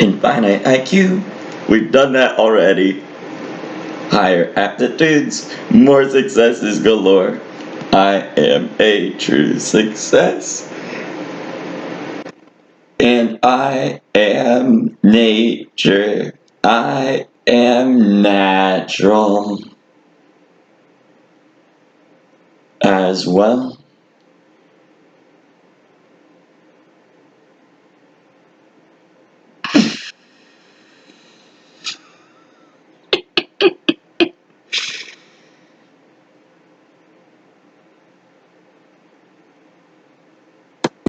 Infinite IQ. We've done that already. Higher aptitudes, more successes galore. I am a true success. And I am nature. I am natural as well.